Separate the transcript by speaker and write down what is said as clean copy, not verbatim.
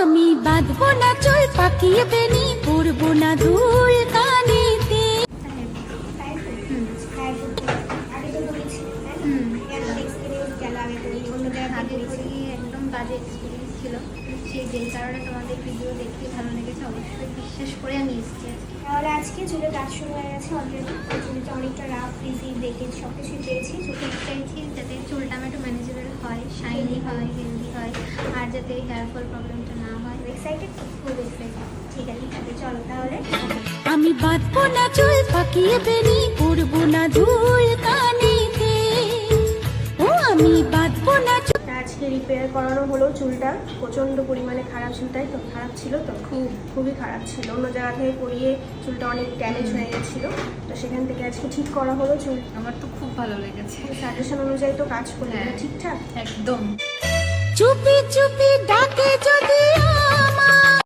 Speaker 1: আমি বাঁধবো না চুল পাকিয়ে বেনি পরবো না ধুল কানেতে।
Speaker 2: একদম বাজে এক্সপিরিয়েন্স ছিল, যেই কারণে তোমাদের ভিডিও দেখতে ভালো লেগেছে অবশ্যই বিশ্বাস করে আমি এসেছি।
Speaker 3: তাহলে আজকে চুলে কাজ শুরু হয়ে গেছে অলরেডি, চুলটা অনেকটা রাফ ফ্রিজি দেখে সব কিছুই পেয়েছি।
Speaker 2: চুলটা চাইছি যাতে চুলটা আমার একটু ম্যানেজেবল হয়, শাইনি হয়, হেলদি হয়, আর যাতে হেয়ার ফল প্রবলেমটা না হয়।
Speaker 3: এক্সাইটেড, খুব এক্সাইটেড। ঠিক আছে চলো তাহলে।
Speaker 1: আমি বাঁধবো না চুল পাকিয়ে বেনি পরবো না ধুল কানেতে। ও আমি বাঁধবো না চুল।
Speaker 3: আজকে রিপেয়ার করানো হলো চুলটা, প্রচণ্ড পরিমাণে খারাপ ছিল, তাই তো? খারাপ ছিল তো, খুবই খারাপ ছিল। অন্য জায়গা থেকে করিয়ে চুলটা অনেক ড্যামেজ হয়ে গেছিলো, তো সেখান থেকে আজকে ঠিক করা হলো চুল।
Speaker 4: আমার তো খুব ভালো লেগেছে,
Speaker 3: সাজেশন অনুযায়ী তো কাজ করলে ঠিকঠাক
Speaker 4: একদম।
Speaker 1: চুপি চুপি ডাক